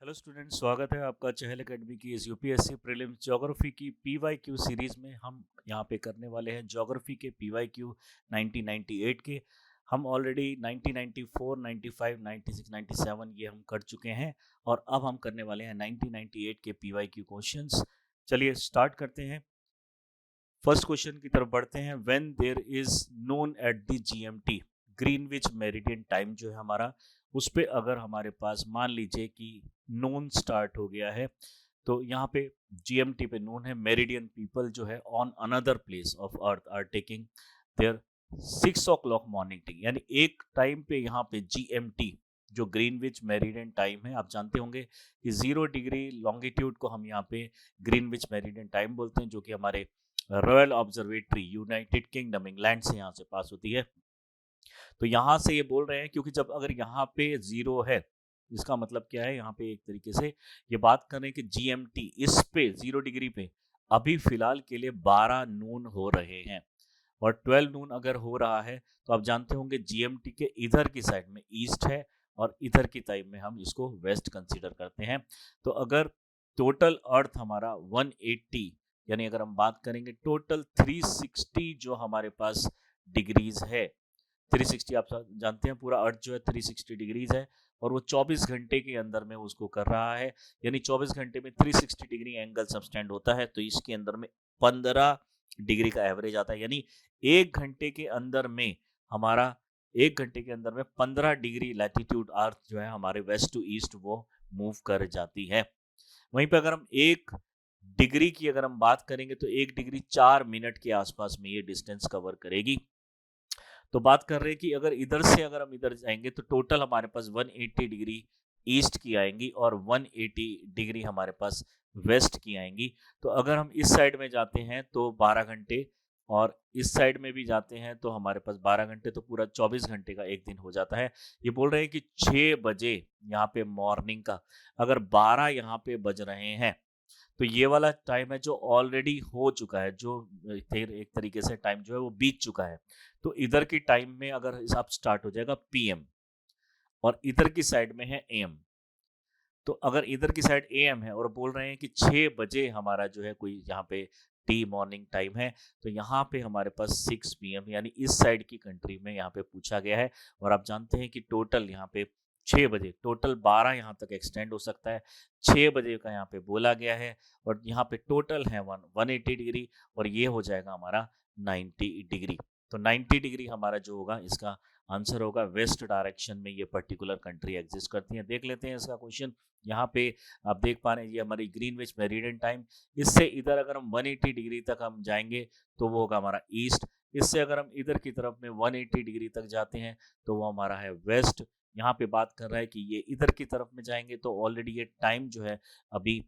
Hello student, स्वागत है आपका चहल एकेडमी की इस यूपीएससी प्रीलिम्स ज्योग्राफी की पीवाईक्यू सीरीज में। हम यहाँ पे करने वाले हैं ज्योग्राफी के पीवाईक्यू 1998 के। हम ऑलरेडी 1994, 95, 96, 97 ये हम कर चुके हैं और अब हम करने वाले हैं 1998 के पीवाईक्यू क्वेश्चंस। चलिए स्टार्ट करते हैं। फर्स्ट क्वेश्चन की तरफ बढ़ते हैं। When there is noon at the GMT, Greenwich meridian time जो है हमारा, उस पे अगर हमारे पास मान लीजिए कि नोन स्टार्ट हो गया है, तो यहाँ पे जीएमटी पे नोन है, मेरिडियन पीपल जो है on another place of earth are taking their 6 o'clock morning tea, यानी एक टाइम पे यहाँ पे जीएमटी जो ग्रीनविच मेरिडियन टाइम है, आप जानते होंगे कि 0 डिग्री लॉन्गिट्यूड को हम यहाँ पे ग्रीनविच मेरिडियन टाइम बोलते हैं, जो कि हमारे royal observatory United kingdom England से यहाँ से पास होती है। तो यहाँ से ये बोल रहे हैं क्योंकि जब अगर यहाँ पे 0 है, इसका मतलब क्या है, यहाँ पे एक तरीके से ये बात कर रहे हैं कि जीएमटी इस पे 0 डिग्री पे अभी फिलहाल के लिए 12 नून हो रहे हैं, और 12 नून अगर हो रहा है तो आप जानते होंगे जीएमटी के इधर की साइड में ईस्ट है और इधर की साइड में हम इसको वेस्ट कंसीडर करते हैं। तो अगर टोटल अर्थ हमारा 180, यानी अगर हम बात करेंगे टोटल 360 जो हमारे पास डिग्रीज है, 360 आप जानते हैं पूरा अर्थ जो है 360 डिग्रीज है, और वो 24 घंटे के अंदर में उसको कर रहा है, यानी 24 घंटे में 360 डिग्री एंगल सबस्टेंड होता है, तो इसके अंदर में 15 डिग्री का एवरेज आता है, यानी एक घंटे के अंदर में हमारा 1 घंटे के अंदर में 15 डिग्री लैटिट्यूड अर्थ जो है हमारे वेस्ट टू ईस्ट वो मूव कर जाती है। वहीं पे अगर हम 1 डिग्री की अगर हम बात करेंगे तो 1 डिग्री 4 मिनट के आसपास में ये डिस्टेंस कवर करेगी। तो बात कर रहे हैं कि अगर इधर से अगर हम इधर जाएंगे तो टोटल हमारे पास 180 डिग्री ईस्ट की आएंगी और 180 डिग्री हमारे पास वेस्ट की आएंगी। तो अगर हम इस साइड में जाते हैं तो 12 घंटे, और इस साइड में भी जाते हैं तो हमारे पास 12 घंटे, तो पूरा 24 घंटे का एक दिन हो जाता है। ये बोल रहे हैं कि 6 बजे यहाँ पे मॉर्निंग का अगर 12 यहाँ पे बज रहे हैं, तो ये वाला टाइम है जो ऑलरेडी हो चुका है, जो एक तरीके से टाइम जो है वो बीत चुका है। तो इधर की टाइम में अगर हिसाब स्टार्ट हो जाएगा पीएम, और इधर की साइड में है एएम। तो अगर इधर की साइड एएम है और बोल रहे हैं कि 6 बजे हमारा जो है कोई यहाँ पे टी मॉर्निंग टाइम है, तो यहाँ पे हमारे पास 6 पीएम, यानी इस साइड की कंट्री में यहाँ पे पूछा गया है। और आप जानते हैं कि टोटल यहाँ पे 6 बजे, टोटल 12 यहाँ तक एक्सटेंड हो सकता है, 6 बजे का यहाँ पे बोला गया है, और यहाँ पे टोटल है 180 डिग्री, और ये हो जाएगा हमारा 90 डिग्री। तो 90 डिग्री हमारा जो होगा इसका आंसर होगा। वेस्ट डायरेक्शन में ये पर्टिकुलर कंट्री एग्जिस्ट करती है। देख लेते हैं इसका क्वेश्चन। यहाँ पे आप देख पा रहे हैं ये हमारी ग्रीनविच मेरिडियन टाइम, इससे इधर अगर हम 180 डिग्री तक हम जाएंगे तो वो होगा हमारा ईस्ट, इससे अगर हम इधर की तरफ में 180 डिग्री तक जाते हैं तो वो हमारा है वेस्ट। यहाँ पे बात कर रहा है कि ये इधर की तरफ में जाएंगे तो ऑलरेडी ये टाइम जो है अभी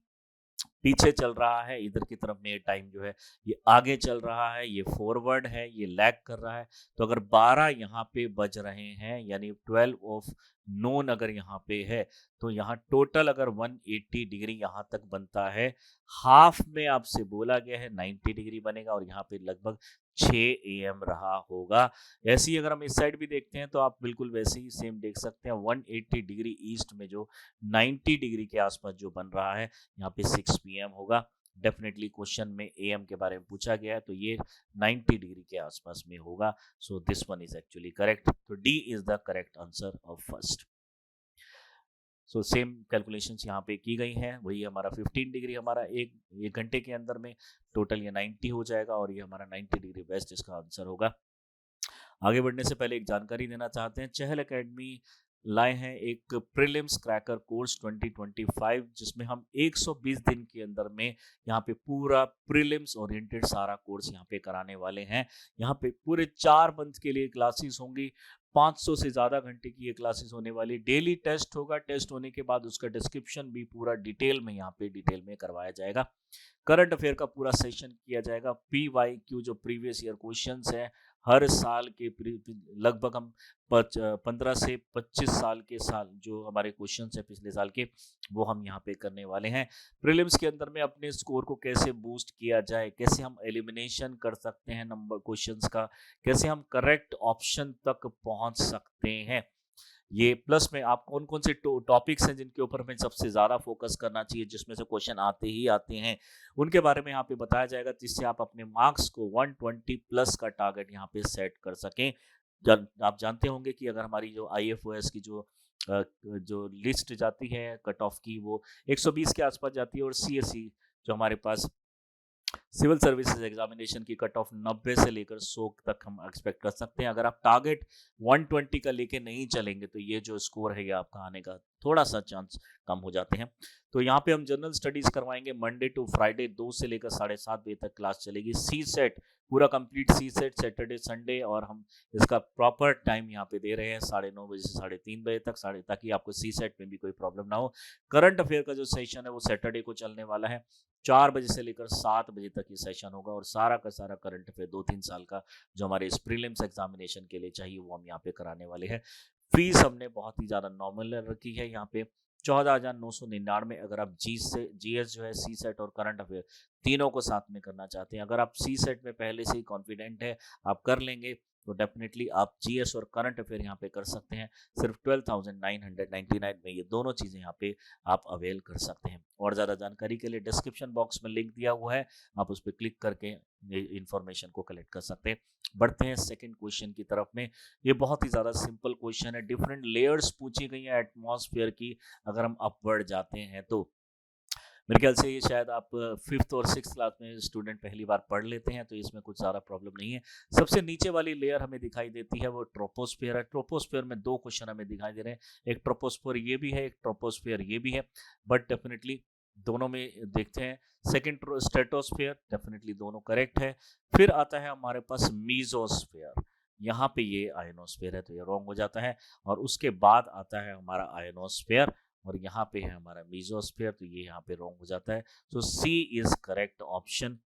पीछे चल रहा है, इधर की तरफ में ये टाइम जो है ये आगे चल रहा है, ये फॉरवर्ड है, ये लैग कर रहा है। तो अगर 12 यहाँ पे बज रहे हैं, यानी 12 ऑफ नोन अगर यहाँ पे है, तो यहाँ टोटल अगर 180 डिग्री यहाँ तक बनता है, हाफ में आपसे बोला गया है 90 डिग्री बनेगा, और यहाँ पे लगभग 6 AM रहा होगा। ऐसे ही अगर हम इस साइड भी देखते हैं तो आप बिल्कुल वैसे ही सेम देख सकते हैं, 180 डिग्री ईस्ट में जो 90 डिग्री के आसपास जो बन रहा है, यहाँ पे 6 PM होगा। डेफिनेटली क्वेश्चन में एएम के बारे में पूछा गया है, तो ये 90 डिग्री के आसपास में होगा। So this one is actually correct. तो D is the correct answer of first. So same calculations यहाँ पे की गई हैं, वही हमारा 15 डिग्री हमारा एक घंटे के अंदर में टोटल ये 90 हो जाएगा, और ये हमारा 90 डिग्री वेस्ट इसका आंसर होगा। आगे बढ़ने से पहले एक जानकारी देना चाहते हैं, चहल एकेडमी लाए हैं एक प्रीलिम्स क्रैकर कोर्स 2025, जिसमें हम 120 दिन के अंदर में यहाँ पे पूरा प्रीलिम्स ओरिएंटेड सारा कोर्स यहाँ पे कराने वाले हैं। यहाँ पे पूरे 4 मंथ के लिए क्लासेस होंगी, 500 से ज़्यादा घंटे की ये क्लासेस होने वाली। डेली टेस्ट होगा, टेस्ट होने के बाद उसका डिस्क्रिप्शन भी पूरा डिटेल में यहाँ पे डिटेल में करवाया जाएगा। करंट अफेयर का पूरा सेशन किया जाएगा। PYQ जो प्रीवियस ईयर क्वेश्चंस हैं, हर साल के लगभग हम 15 से 25 साल के साल जो हमारे क्वेश्चंस हैं पिछले साल के, वो हम यहाँ पे करने वाले हैं। प्रीलिम्स के अंदर में अपने स्कोर को कैसे बूस्ट किया जाए, कैसे हम एलिमिनेशन कर सकते हैं नंबर क्वेश्चंस का, कैसे हम करेक्ट ऑप्शन तक पहुंच सकते हैं, ये प्लस में आप कौन कौन से टॉपिक्स हैं जिनके ऊपर हमें सबसे ज़्यादा फोकस करना चाहिए, जिसमें से क्वेश्चन आते ही आते हैं, उनके बारे में यहाँ पे बताया जाएगा, जिससे आप अपने मार्क्स को 120 प्लस का टारगेट यहाँ पे सेट कर सकें। आप जानते होंगे कि अगर हमारी जो IFOS की जो लिस्ट जाती है कट ऑफ की, वो 120 के आसपास जाती है, और CSE जो हमारे पास सिविल सर्विसेज एग्जामिनेशन की कट ऑफ 90 से लेकर 100 तक हम एक्सपेक्ट कर सकते हैं। अगर आप टारगेट 120 का लेके नहीं चलेंगे तो ये जो स्कोर है ये आपका आने का थोड़ा सा चांस कम हो जाते हैं। तो यहाँ पे हम जनरल स्टडीज करवाएंगे मंडे टू फ्राइडे 2 से लेकर 7:30 बजे तक क्लास चलेगी। सी सेट पूरा complete C set Saturday Sunday, और हम इसका प्रॉपर टाइम यहाँ पे दे रहे हैं 9:30 बजे से 3:30 बजे तक, ताकि आपको सी सेट में भी कोई प्रॉब्लम ना हो। करंट अफेयर का जो सेशन है वो सैटरडे को चलने वाला है, 4 बजे से लेकर 7 बजे तक ये सेशन होगा, और सारा का सारा करंट अफेयर 2-3 साल का जो हमारे इस प्रीलिम्स एग्जामिनेशन के लिए चाहिए वो हम यहाँ पे कराने वाले हैं। फीस हमने बहुत ही ज़्यादा नॉमिनल रखी है यहाँ पे 14,999। अगर आप GS जो है सी सेट और करंट अफेयर तीनों को साथ में करना चाहते हैं, अगर आप सी सेट में पहले से ही कॉन्फिडेंट है आप कर लेंगे, तो डेफिनेटली आप GS और करंट अफेयर यहाँ पे कर सकते हैं। सिर्फ 12,999 में ये दोनों चीज़ें यहाँ पे आप अवेल कर सकते हैं। और ज़्यादा जानकारी के लिए डिस्क्रिप्शन बॉक्स में लिंक दिया हुआ है, आप उस पर क्लिक करके इंफॉर्मेशन को कलेक्ट कर सकते हैं। बढ़ते हैं सेकंड क्वेश्चन की तरफ में। ये बहुत ही ज़्यादा सिंपल क्वेश्चन है, डिफरेंट लेयर्स पूछी गई है एटमॉस्फेयर की। अगर हम अपवर्ड जाते हैं तो मेरे ख्याल से ये शायद आप 5th और 6th क्लास में स्टूडेंट पहली बार पढ़ लेते हैं, तो इसमें कुछ ज़्यादा प्रॉब्लम नहीं है। सबसे नीचे वाली लेयर हमें दिखाई देती है वो ट्रोपोस्फेयर है। ट्रोपोस्फेयर में 2 क्वेश्चन हमें दिखाई दे रहे हैं, एक ट्रोपोस्फेयर ये भी है, एक ट्रोपोस्फेयर ये भी है, बट डेफिनेटली दोनों में देखते हैं। सेकेंड स्ट्रेटोस्फेयर, डेफिनेटली दोनों करेक्ट है। फिर आता है हमारे पास मीजोस्फेयर, यहाँ पे ये आयनोस्फेयर है तो ये रॉन्ग हो जाता है। और उसके बाद आता है हमारा आयनोस्फेयर, और यहाँ पे है हमारा मीजोस्फेयर, तो ये यहाँ पे रॉन्ग हो जाता है। सो सी इज करेक्ट ऑप्शन।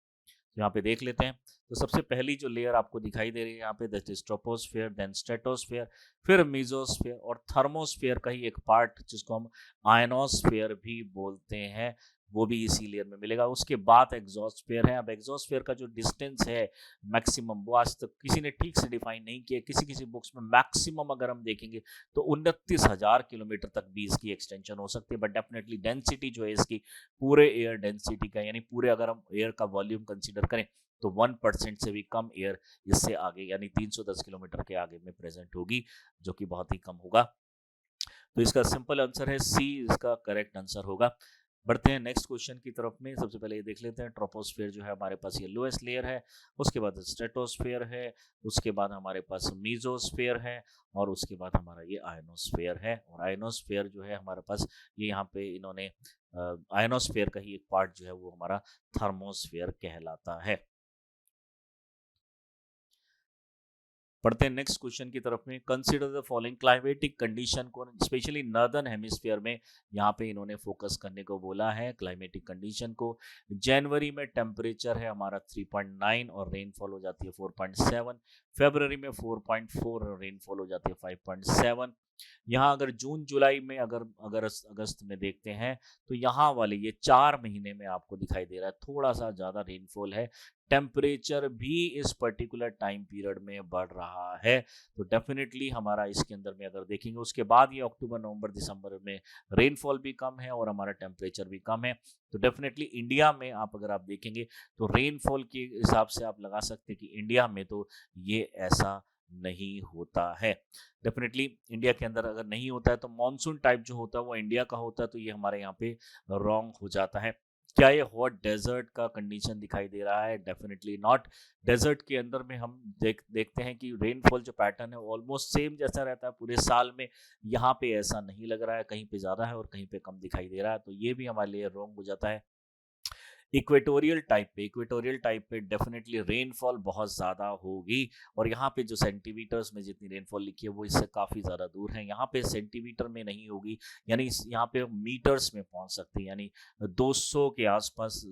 यहाँ पे देख लेते हैं। तो सबसे पहली जो लेयर आपको दिखाई दे रही है यहाँ पे, that is troposphere, then stratosphere, फिर मीजोस्फेयर, और थर्मोस्फेयर का ही एक पार्ट जिसको हम आयनोस्फेयर भी बोलते हैं, वो भी इसी लेयर में मिलेगा। उसके बाद एग्जॉस्फेयर है। अब एग्जॉस्फेयर का जो डिस्टेंस है मैक्सिमम, वो आज तक किसी ने ठीक से डिफाइन नहीं किया। किसी किसी बुक्स में मैक्सिमम अगर हम देखेंगे तो 29,000 किलोमीटर तक भी इसकी एक्सटेंशन हो सकती है, बट डेफिनेटली डेंसिटी जो है इसकी पूरे एयर डेंसिटी का, यानी पूरे अगर हम एयर का वॉल्यूम कंसीडर करें तो 1% से भी कम एयर इससे आगे यानी 310 किलोमीटर के आगे में प्रेजेंट होगी, जो कि बहुत ही कम होगा। तो इसका सिंपल आंसर है सी, इसका करेक्ट आंसर होगा। बढ़ते हैं नेक्स्ट क्वेश्चन की तरफ में। सबसे पहले ये देख लेते हैं, ट्रोपोस्फेयर जो है हमारे पास ये लोएस्ट लेयर है, उसके बाद स्ट्रेटोस्फेयर है, उसके बाद हमारे पास मीजोस्फेयर है, और उसके बाद हमारा ये आयनोस्फेयर है। और आयनोस्फेयर जो है हमारे पास ये यहाँ पे इन्होंने आयनोस्फेयर का ही एक पार्ट जो है वो हमारा थर्मोस्फेयर कहलाता है। पढ़ते हैं नेक्स्ट क्वेश्चन की तरफ में। Consider the following climatic condition को, स्पेशली नॉर्दर्न हेमिस्फीयर में यहाँ पे इन्होंने फोकस करने को बोला है क्लाइमेटिक कंडीशन को। जनवरी में टेम्परेचर है हमारा 3.9 और रेनफॉल हो जाती है 4.7। फरवरी में 4.4 और रेनफॉल हो जाती है 5.7। यहाँ अगर जून जुलाई में अगर अगर अगस्त में देखते हैं तो यहाँ वाले ये 4 महीने में आपको दिखाई दे रहा है थोड़ा सा ज़्यादा रेनफॉल है। टेम्परेचर भी इस पर्टिकुलर टाइम पीरियड में बढ़ रहा है, तो डेफिनेटली हमारा इसके अंदर में अगर देखेंगे उसके बाद ये अक्टूबर नवंबर दिसंबर में रेनफॉल भी कम है और हमारा टेम्परेचर भी कम है। तो डेफिनेटली इंडिया में आप अगर आप देखेंगे तो रेनफॉल के हिसाब से आप लगा सकते हैं कि इंडिया में तो ये ऐसा नहीं होता है। डेफिनेटली इंडिया के अंदर अगर नहीं होता है तो मानसून टाइप जो होता है वो इंडिया का होता है, तो ये हमारे यहाँ पे रॉन्ग हो जाता है। क्या ये हॉट डेजर्ट का कंडीशन दिखाई दे रहा है? Definitely not. डेजर्ट के अंदर में हम देखते हैं कि रेनफॉल जो पैटर्न है ऑलमोस्ट सेम जैसा रहता है पूरे साल में। यहाँ पे ऐसा नहीं लग रहा है, कहीं पे ज़्यादा है और कहीं पे कम दिखाई दे रहा है, तो ये भी हमारे लिए रॉन्ग हो जाता है। इक्वेटोरियल टाइप पे डेफिनेटली रेनफॉल बहुत ज़्यादा होगी, और यहाँ पे जो सेंटीमीटर्स में जितनी रेनफॉल लिखी है वो इससे काफ़ी ज़्यादा दूर है। यहाँ पे सेंटीमीटर में नहीं होगी, यानी यहाँ पे मीटर्स में पहुँच सकते हैं, यानी 200 के आसपास,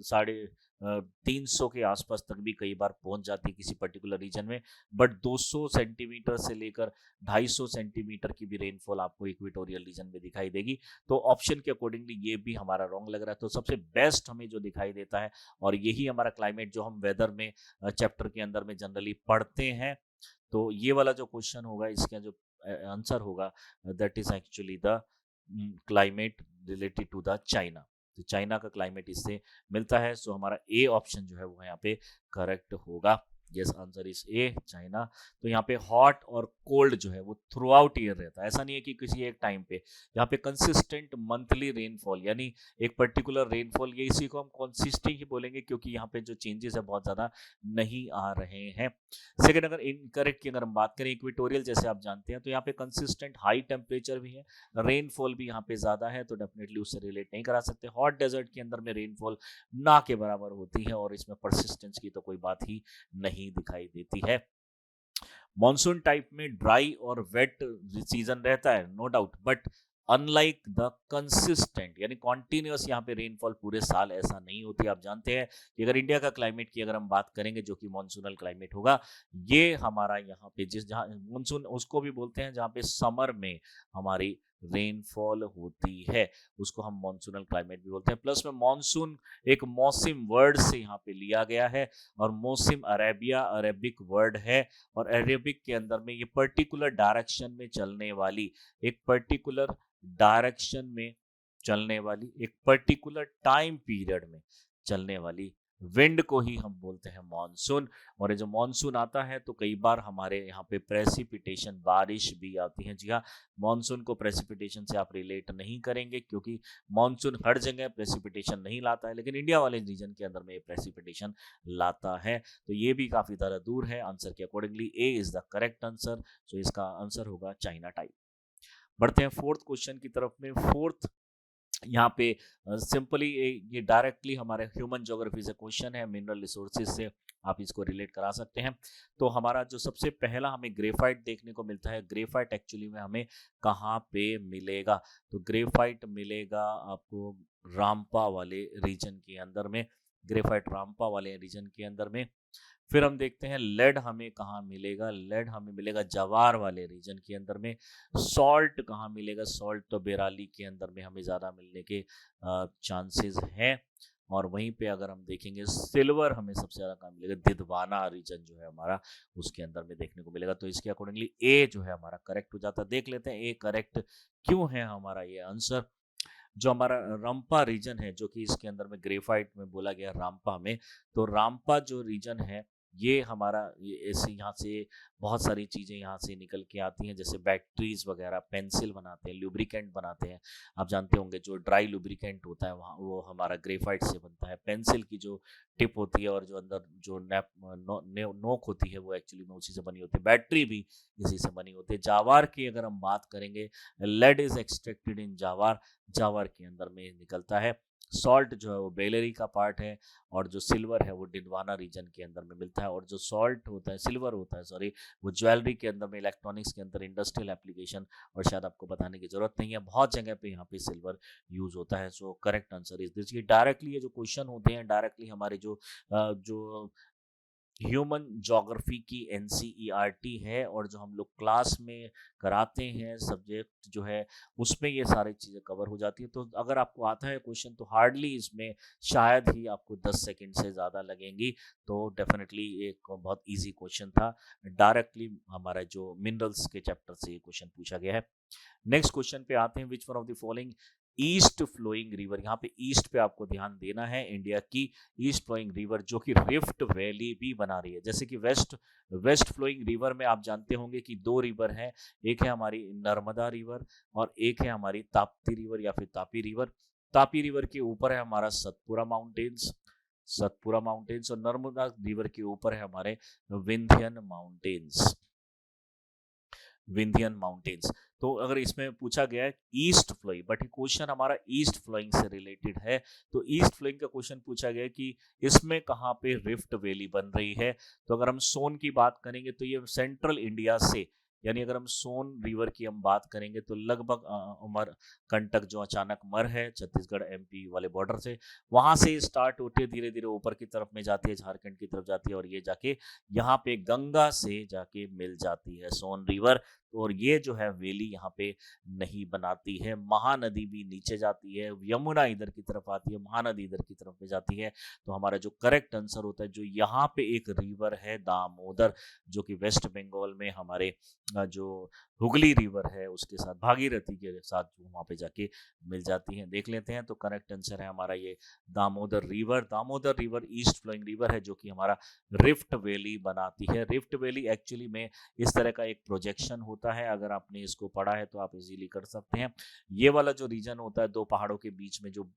350 के आसपास तक भी कई बार पहुँच जाती है किसी पर्टिकुलर रीजन में। बट 200 सेंटीमीटर से लेकर 250 सेंटीमीटर की भी रेनफॉल आपको इक्वेटोरियल रीजन में दिखाई देगी। तो ऑप्शन के अकॉर्डिंगली ये भी हमारा रॉन्ग लग रहा है। तो सबसे बेस्ट हमें जो दिखाई देता है, और यही हमारा क्लाइमेट जो हम वेदर में चैप्टर के अंदर में जनरली पढ़ते हैं, तो ये वाला जो क्वेश्चन होगा इसका जो आंसर होगा that is actually the climate related to the China. तो चाइना का क्लाइमेट इससे मिलता है, सो हमारा ए ऑप्शन जो है वो यहाँ पे करेक्ट होगा। Yes, answer is A, China. तो यहाँ पे हॉट और कोल्ड जो है वो थ्रू आउट ईयर रहता है, ऐसा नहीं है कि किसी एक टाइम पे। यहाँ पे कंसिस्टेंट मंथली रेनफॉल, यानी एक पर्टिकुलर रेनफॉल, ये इसी को हम कंसिस्टेंट ही बोलेंगे क्योंकि यहाँ पे जो चेंजेस है बहुत ज़्यादा नहीं आ रहे हैं। सेकेंड, अगर इनकरेक्ट की अगर हम बात करें, इक्वेटोरियल जैसे आप जानते हैं, तो यहाँ पे कंसिस्टेंट हाई टेम्परेचर भी है, रेनफॉल भी यहाँ पे ज़्यादा है, तो डेफिनेटली उससे रिलेट नहीं करा सकते। हॉट डेजर्ट के अंदर में रेनफॉल ना के बराबर होती है और इसमें परसिस्टेंस की तो कोई बात ही नहीं दिखाई देती है। मॉनसून टाइप में ड्राई और वेट सीजन रहता है, no doubt, but unlike the consistent यानी कॉन्टिन्यूस यहाँ पे रेनफॉल पूरे साल ऐसा नहीं होती। आप जानते हैं कि अगर इंडिया का क्लाइमेट की अगर हम बात करेंगे जो कि मॉनसूनल क्लाइमेट होगा, ये हमारा यहाँ पे जिस जहाँ मॉनसून उसको भी बोलते हैं जहाँ पे समर में हमारी रेनफॉल होती है, उसको हम मॉनसूनल क्लाइमेट भी बोलते हैं। प्लस में मॉनसून एक मौसम वर्ड से यहाँ पे लिया गया है और मौसम अरेबिक वर्ड है और अरेबिक के अंदर में ये पर्टिकुलर डायरेक्शन में चलने वाली, एक पर्टिकुलर डायरेक्शन में चलने वाली, एक पर्टिकुलर टाइम पीरियड में चलने वाली विंड को ही हम बोलते हैं मॉनसून। और ये जो मॉनसून आता है तो कई बार हमारे यहाँ पे प्रेसिपिटेशन, बारिश भी आती है। जी हाँ, मॉनसून को प्रेसिपिटेशन से आप रिलेट नहीं करेंगे क्योंकि मॉनसून हर जगह प्रेसिपिटेशन नहीं लाता है, लेकिन इंडिया वाले रीजन के अंदर में ये प्रेसिपिटेशन लाता है, तो ये भी काफी ज्यादा दूर है। आंसर के accordingly A is the correct answer, तो इसका आंसर होगा चाइना टाइप। बढ़ते हैं फोर्थ क्वेश्चन की तरफ में। फोर्थ यहाँ पे सिंपली ये डायरेक्टली हमारे ह्यूमन ज्योग्राफी से क्वेश्चन है, मिनरल रिसोर्सेज से आप इसको रिलेट करा सकते हैं। तो हमारा जो सबसे पहला हमें ग्रेफाइट देखने को मिलता है, ग्रेफाइट एक्चुअली में हमें कहाँ पे मिलेगा? तो ग्रेफाइट मिलेगा आपको रामपा वाले रीजन के अंदर में, ग्रेफाइट रामपा वाले रीजन के अंदर में। फिर हम देखते हैं लेड हमें कहाँ मिलेगा, लेड हमें मिलेगा जवार वाले रीजन के अंदर में। सॉल्ट कहाँ मिलेगा? सॉल्ट तो बेराली के अंदर में हमें ज़्यादा मिलने के चांसेस हैं। और वहीं पे अगर हम देखेंगे सिल्वर हमें सबसे ज़्यादा कहाँ मिलेगा? दिदवाना रीजन जो है हमारा, उसके अंदर में देखने को मिलेगा। तो इसके अकॉर्डिंगली ए जो है हमारा करेक्ट हो जाता है। देख लेते हैं ए करेक्ट क्यों है हमारा ये आंसर। जो हमारा रंपा रीजन है, जो कि इसके अंदर में ग्रेफाइट में बोला गया रामपा में, तो रामपा जो रीजन है ये हमारा ऐसे यहाँ से बहुत सारी चीज़ें यहाँ से निकल के आती हैं, जैसे बैटरीज वगैरह, पेंसिल बनाते हैं, लुब्रिकेंट बनाते हैं। आप जानते होंगे जो ड्राई लुब्रिकेंट होता है वहाँ वो हमारा ग्रेफाइट से बनता है। पेंसिल की जो टिप होती है और जो अंदर जो नोक होती है वो एक्चुअली में उसी से बनी होती है। बैटरी भी इसी से बनी होती है। जावार की अगर हम बात करेंगे, लेड इज एक्सट्रैक्टेड इन जावार, जावर के अंदर में निकलता है। सॉल्ट जो है वो बेलेरी का पार्ट है और जो सिल्वर है वो डिंडवाना रीजन के अंदर में मिलता है। और जो सॉल्ट होता है, सिल्वर होता है सॉरी, वो ज्वेलरी के अंदर में, इलेक्ट्रॉनिक्स के अंदर, इंडस्ट्रियल एप्लीकेशन, और शायद आपको बताने की जरूरत नहीं है, बहुत जगह पे यहाँ पे सिल्वर यूज होता है। So correct answer is this. ये डायरेक्टली ये जो क्वेश्चन होते हैं डायरेक्टली हमारे जो ह्यूमन ज्योग्राफी की एनसीईआरटी है और जो हम लोग क्लास में कराते हैं सब्जेक्ट जो है उसमें ये सारी चीज़ें कवर हो जाती है। तो अगर आपको आता है क्वेश्चन तो हार्डली इसमें शायद ही आपको 10 सेकंड से ज़्यादा लगेंगी। तो डेफिनेटली एक बहुत इजी क्वेश्चन था, डायरेक्टली हमारा जो मिनरल्स के चैप्टर से ये क्वेश्चन पूछा गया है। नेक्स्ट क्वेश्चन पे आते हैं, which one of the following east flowing river, यहाँ पे ईस्ट पे आपको ध्यान देना है, इंडिया की ईस्ट फ्लोइंग रिवर जो कि रिफ्ट वैली भी बना रही है। जैसे कि वेस्ट फ्लोइंग रिवर में आप जानते होंगे कि दो रिवर हैं, एक है हमारी नर्मदा रिवर और एक है हमारी ताप्ती रिवर या फिर तापी रिवर। तापी रिवर के ऊपर है हमारा सतपुरा माउंटेन्स, सतपुरा माउंटेन्स, और नर्मदा रिवर के ऊपर है हमारे विंध्यन माउंटेन्स, विंध्यन माउंटेन्स। तो अगर इसमें पूछा गया है ईस्ट फ्लोइंग, बट क्वेश्चन हमारा ईस्ट फ्लोइंग से रिलेटेड है, तो ईस्ट फ्लोइंग का क्वेश्चन पूछा गया है कि इसमें कहाँ पे रिफ्ट वैली बन रही है। तो अगर हम सोन की बात करेंगे तो ये सेंट्रल इंडिया से, यानी अगर हम सोन रिवर की हम बात करेंगे तो लगभग उमर कंटक जो अचानक मर है छत्तीसगढ़ एमपी वाले बॉर्डर से, वहां से स्टार्ट होते धीरे धीरे ऊपर की तरफ में जाती है, झारखंड की तरफ जाती है और ये जाके यहाँ पे गंगा से जाके मिल जाती है सोन रिवर। और ये जो है वैली यहाँ पे नहीं बनाती है। महानदी भी नीचे जाती है, यमुना इधर की तरफ आती है, महानदी इधर की तरफ में जाती है। तो हमारा जो करेक्ट आंसर होता है, जो यहाँ पे एक रिवर है दामोदर, जो कि वेस्ट बंगाल में हमारे जो हुगली रिवर है उसके साथ, भागीरथी के साथ जो वहाँ पे जाके मिल जाती हैं। देख लेते हैं, तो करेक्ट आंसर है हमारा ये Damodar river. Damodar river east flowing river है जो कि हमारा रिफ्ट वैली बनाती है। रिफ्ट वैली एक्चुअली में इस तरह का एक प्रोजेक्शन होता है, अगर आपने इसको पढ़ा है तो आप इजीली कर सकते हैं। ये वाला जो रीजन होता है दो पहाड़ों के बीच में जो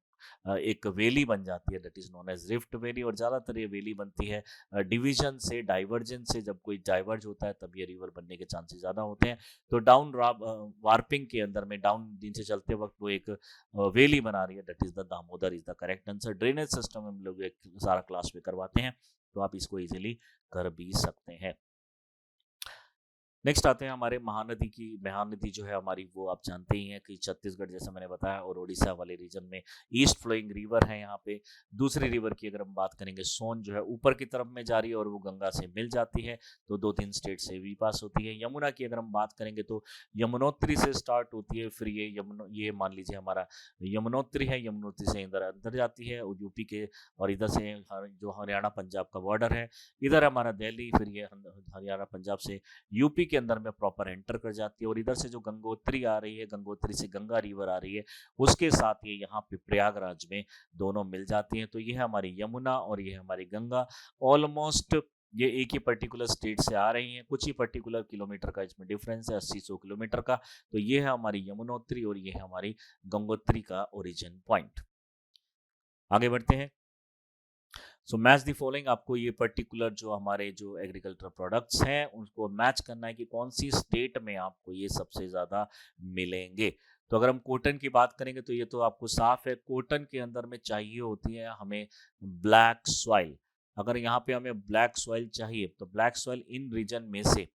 एक वैली बन जाती है, that is known as rift valley. और ज़्यादातर ये वैली बनती है डिवीजन से, डाइवर्जेंस से। जब कोई डाइवर्ज होता है तब ये रिवर बनने के चांसेस ज़्यादा होते हैं। तो डाउन वार्पिंग के अंदर में डाउन दिन से चलते वक्त वो एक वैली बना रही है, that is the Damodar is the correct answer. Drainage system हम लोग एक सारा क्लास में करवाते हैं, तो आप इसको इजीली कर भी सकते हैं। नेक्स्ट आते हैं हमारे महानदी की। महानदी जो है हमारी, वो आप जानते ही हैं कि छत्तीसगढ़ जैसा मैंने बताया और उड़ीसा वाले रीजन में ईस्ट फ्लोइंग रिवर है यहाँ पे। दूसरी रिवर की अगर हम बात करेंगे, सोन जो है ऊपर की तरफ में जा रही है और वो गंगा से मिल जाती है, तो 2-3 स्टेट से भी पास होती है। यमुना की अगर हम बात करेंगे तो यमुनोत्री से स्टार्ट होती है, फिर ये मान लीजिए हमारा यमुनोत्री है, यमुनोत्री से इधर अंदर जाती है यूपी के, और इधर से जो हरियाणा पंजाब का बॉर्डर है, इधर हमारा दिल्ली, फिर ये हरियाणा पंजाब से यूपी के अंदर में प्रॉपर एंटर कर जाती है। और इधर से जो गंगोत्री आ रही है, गंगोत्री से गंगा रिवर आ रही है, उसके साथ ये यहाँ पे प्रयागराज में दोनों मिल जाती हैं। तो ये है हमारी यमुना और ये है हमारी गंगा। ऑलमोस्ट ये एक ही पर्टिकुलर स्टेट से आ रही हैं, कुछ ही पर्टिकुलर किलोमीटर का इसमें डिफरेंस है, 80-100 किलोमीटर का। तो ये है हमारी यमुनोत्री और ये है हमारी गंगोत्री का ओरिजिन पॉइंट। आगे बढ़ते हैं। So match the following. आपको ये पर्टिकुलर जो हमारे जो एग्रीकल्चर प्रोडक्ट्स हैं उनको मैच करना है कि कौन सी स्टेट में आपको ये सबसे ज़्यादा मिलेंगे। तो अगर हम कॉटन की बात करेंगे तो ये तो आपको साफ है, कॉटन के अंदर में चाहिए होती है हमें ब्लैक सॉइल। अगर यहाँ पे हमें ब्लैक सॉइल चाहिए तो ब्लैक सॉइल इन रीजन में से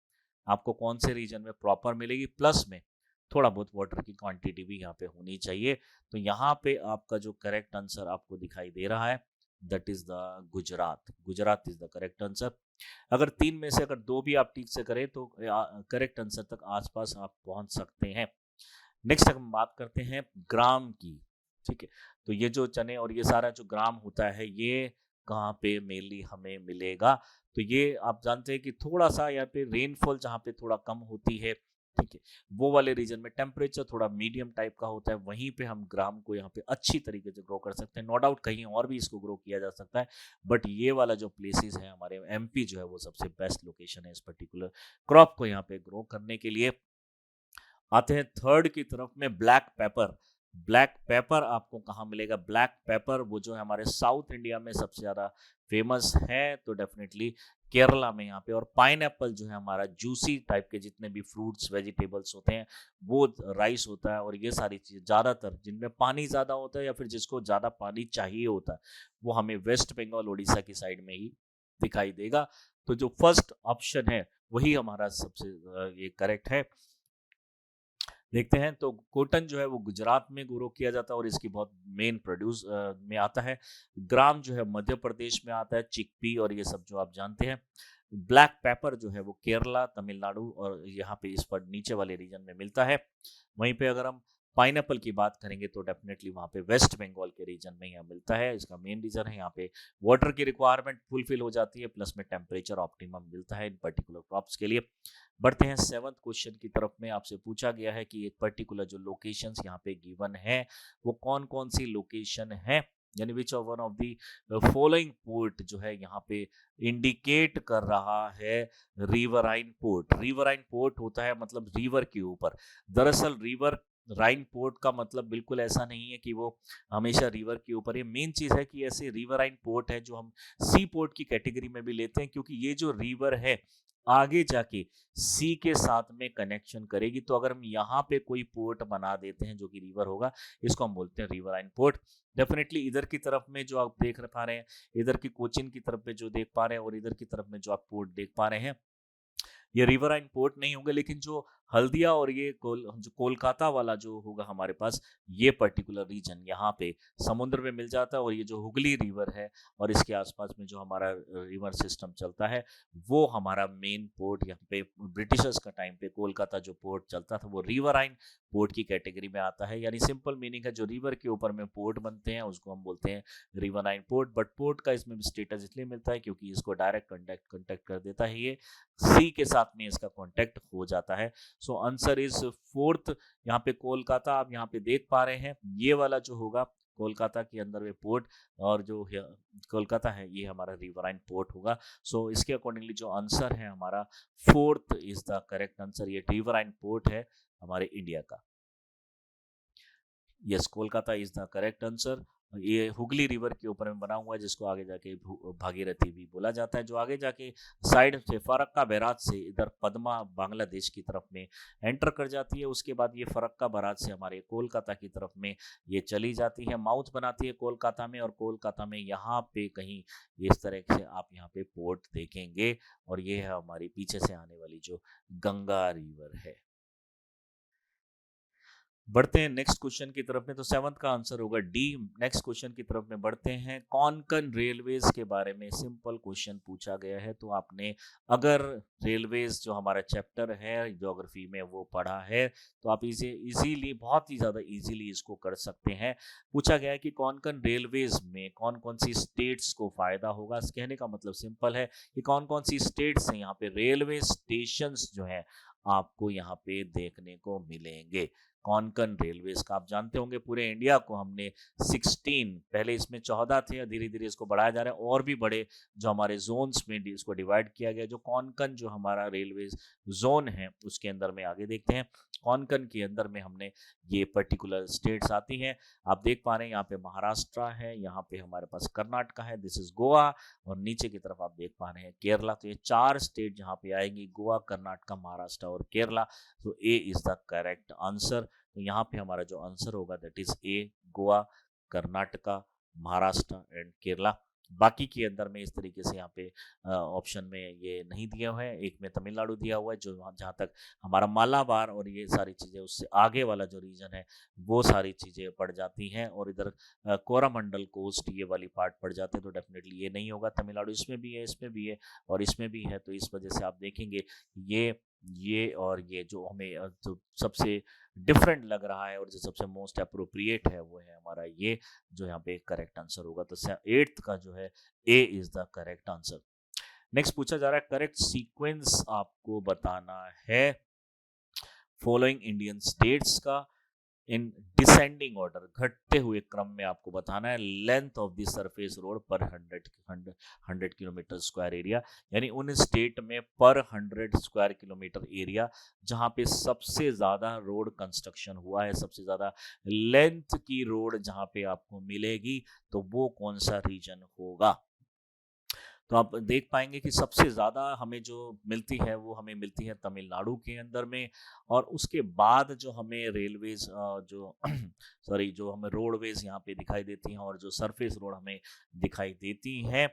आपको कौन से रीजन में प्रॉपर मिलेगी, प्लस में थोड़ा बहुत वाटर की क्वांटिटी भी यहाँ पे होनी चाहिए। तो यहाँ पे आपका जो करेक्ट आंसर आपको दिखाई दे रहा है, that is the Gujarat. Gujarat is the correct answer. अगर तीन में से अगर दो भी आप ठीक से करें तो करेक्ट आंसर तक आसपास आप पहुंच सकते हैं। नेक्स्ट हम बात करते हैं ग्राम की। ठीक है, तो ये जो चने और ये सारा जो ग्राम होता है, ये कहाँ पे मेनली हमें मिलेगा। तो ये आप जानते हैं कि थोड़ा सा यहाँ पे रेनफॉल जहाँ पे थोड़ा कम होती है, ठीक है, वो वाले रीजन में टेम्परेचर थोड़ा मीडियम टाइप का होता है, वहीं पे हम ग्राम को यहाँ पे अच्छी तरीके से ग्रो कर सकते हैं। नो डाउट कहीं और भी इसको ग्रो किया जा सकता है, बट ये वाला जो प्लेसेस है हमारे एमपी जो है वो सबसे बेस्ट लोकेशन है इस पर्टिकुलर क्रॉप को यहाँ पे ग्रो करने के लिए। आते हैं थर्ड की तरफ में, ब्लैक पेपर। ब्लैक पेपर आपको कहाँ मिलेगा? ब्लैक पेपर वो जो है हमारे साउथ इंडिया में सबसे ज़्यादा फेमस है, तो डेफिनेटली केरला में यहाँ पे। और पाइन एप्पल जो है हमारा, जूसी टाइप के जितने भी फ्रूट्स वेजिटेबल्स होते हैं, वो राइस होता है, और ये सारी चीज़ ज़्यादातर जिनमें पानी ज़्यादा होता है या फिर जिसको ज़्यादा पानी चाहिए होता है, वो हमें वेस्ट बंगाल उड़ीसा की साइड में ही दिखाई देगा। तो जो फर्स्ट ऑप्शन है वही हमारा सबसे ये करेक्ट है। देखते हैं, तो कॉटन जो है वो गुजरात में ग्रो किया जाता है और इसकी बहुत मेन प्रोड्यूस में आता है। ग्राम जो है मध्य प्रदेश में आता है, चिकपी और ये सब जो आप जानते हैं। ब्लैक पेपर जो है वो केरला, तमिलनाडु और यहाँ पे इस पर नीचे वाले रीजन में मिलता है। वहीं पे अगर हम पाइनएप्पल की बात करेंगे तो डेफिनेटली वहाँ पे वेस्ट बंगाल के रीजन में यहाँ मिलता है। इसका मेन रीजन है यहाँ पे वाटर की रिक्वायरमेंट फुलफिल हो जाती है, प्लस में टेम्परेचर ऑप्टिमम मिलता है इन पर्टिकुलर क्रॉप्स के लिए। बढ़ते हैं सेवंथ क्वेश्चन की तरफ में। आपसे पूछा गया है कि एक पर्टिकुलर जो लोकेशंस यहाँ पे गिवन है वो कौन कौन सी लोकेशन है, यानी which of one of the following port जो है यहाँ पे इंडिकेट कर रहा है रिवराइन पोर्ट। रिवराइन पोर्ट होता है मतलब रिवर के ऊपर। दरअसल रिवर राइन पोर्ट का मतलब बिल्कुल ऐसा नहीं है कि वो हमेशा रिवर के ऊपर है। मेन चीज है कि ऐसे रिवराइन पोर्ट है जो हम सी पोर्ट की कैटेगरी में भी लेते हैं, क्योंकि ये जो रिवर है आगे जाके सी के साथ में कनेक्शन करेगी। तो अगर हम यहाँ पे कोई पोर्ट बना देते हैं जो कि रिवर होगा, इसको हम बोलते हैं रिवराइन पोर्ट। डेफिनेटली इधर की तरफ में जो आप देख पा रहे हैं, इधर की कोचिन की तरफ में जो देख पा रहे हैं और इधर की तरफ में जो आप पोर्ट देख पा रहे हैं, ये रिवराइन पोर्ट नहीं होंगे, लेकिन जो हल्दिया और ये जो कोलकाता वाला जो होगा हमारे पास, ये पर्टिकुलर रीजन यहाँ पे समुद्र में मिल जाता है। और ये जो हुगली रिवर है और इसके आसपास में जो हमारा रिवर सिस्टम चलता है, वो हमारा मेन पोर्ट यहाँ पे ब्रिटिशर्स का टाइम पे कोलकाता जो पोर्ट चलता था वो रिवराइन पोर्ट की कैटेगरी में आता है। यानी सिंपल मीनिंग है, जो रिवर के ऊपर में पोर्ट बनते हैं उसको हम बोलते हैं रिवराइन पोर्ट। बट पोर्ट का इसमें स्टेटस इसलिए मिलता है क्योंकि इसको डायरेक्ट कॉन्टेक्ट कर देता है, ये सी के साथ में इसका कॉन्टेक्ट हो जाता है। So answer is fourth. यहाँ पे कोलकाता आप यहाँ पे देख पा रहे हैं, ये वाला जो होगा कोलकाता के अंदर में पोर्ट, और जो कोलकाता है ये हमारा रिवराइन पोर्ट होगा। सो इसके अकॉर्डिंगली जो आंसर है हमारा fourth is the correct answer. ये रिवराइन पोर्ट है हमारे इंडिया का। Yes, Kolkata is the correct answer. ये हुगली रिवर के ऊपर में बना हुआ है, जिसको आगे जाके भागीरथी भी बोला जाता है, जो आगे जाके साइड से फरक्का बैराज से इधर पद्मा बांग्लादेश की तरफ में एंटर कर जाती है। उसके बाद ये फरक्का बैराज से हमारे कोलकाता की तरफ में ये चली जाती है, माउथ बनाती है कोलकाता में। और कोलकाता में यहाँ पे कहीं इस तरह से आप यहाँ पे पोर्ट देखेंगे, और ये है हमारी पीछे से आने वाली जो गंगा रिवर है। बढ़ते हैं नेक्स्ट क्वेश्चन की तरफ में, तो सेवंथ का आंसर होगा डी। नेक्स्ट क्वेश्चन की तरफ में बढ़ते हैं। कोंकण रेलवेज के बारे में सिंपल क्वेश्चन पूछा गया है। तो आपने अगर रेलवेज जो हमारा चैप्टर है ज्योग्राफी में वो पढ़ा है, तो आप इसे इजीली, बहुत ही ज़्यादा इजीली इसको कर सकते हैं। पूछा गया है कि कोंकण रेलवेज में कौन कौन सी स्टेट्स को फ़ायदा होगा। कहने का मतलब सिंपल है कि कौन कौन सी स्टेट्स हैं यहाँ पे रेलवे स्टेशंस जो हैं आपको यहाँ पे देखने को मिलेंगे। कोंकण रेलवेज का आप जानते होंगे, पूरे इंडिया को हमने 16, पहले इसमें 14 थे, धीरे धीरे इसको बढ़ाया जा रहा है, और भी बड़े जो हमारे जोन्स में इसको डिवाइड किया गया। जो कोंकण जो हमारा रेलवे जोन है उसके अंदर में आगे देखते हैं। कोंकण के अंदर में हमने ये पर्टिकुलर स्टेट्स आती हैं। आप देख पा रहे हैं यहाँ पे महाराष्ट्र है, यहाँ पे हमारे पास कर्नाटका है, दिस इज गोवा, और नीचे की तरफ आप देख पा रहे हैं केरला। तो ये 4 स्टेट जहाँ पे आएंगी, गोवा, कर्नाटका, महाराष्ट्र और केरला। तो ए इज द करेक्ट आंसर। तो यहाँ पे हमारा जो आंसर होगा that is a, Goa, Karnataka, Maharashtra and Kerala. बाकी के अंदर में इस तरीके से यहाँ पे ऑप्शन में ये नहीं दिया हुआ है। एक में तमिलनाडु दिया हुआ है, जो जहाँ तक हमारा मालाबार और ये सारी चीज़ें, उससे आगे वाला जो रीजन है वो सारी चीज़ें पड़ जाती हैं, और इधर कोरामंडल कोस्ट ये वाली पार्ट पड़ जाते हैं। तो डेफिनेटली ये नहीं होगा। तमिलनाडु इसमें भी है, इसमें भी है और इसमें भी है। तो इस वजह से आप देखेंगे ये और ये जो हमें जो सबसे डिफरेंट लग रहा है और जो सबसे मोस्ट अप्रोप्रिएट है वो है हमारा ये, जो यहाँ पे करेक्ट आंसर होगा। तो 8th का जो है A is the correct answer. Next पूछा जा रहा है, करेक्ट सीक्वेंस आपको बताना है फॉलोइंग इंडियन स्टेट्स का इन डिसेंडिंग ऑर्डर, घटते हुए क्रम में आपको बताना है। Length of the surface road पर 100 किलोमीटर स्क्वायर एरिया, यानी उन स्टेट में पर 100 स्क्वायर किलोमीटर एरिया जहां पे सबसे ज्यादा रोड कंस्ट्रक्शन हुआ है, सबसे ज्यादा लेंथ की रोड जहां पे आपको मिलेगी, तो वो कौन सा रीजन होगा। तो आप देख पाएंगे कि सबसे ज़्यादा हमें जो मिलती है वो हमें मिलती है तमिलनाडु के अंदर में। और उसके बाद जो हमें रेलवेज जो सॉरी जो हमें रोडवेज यहाँ पे दिखाई देती हैं और जो सरफेस रोड हमें दिखाई देती हैं,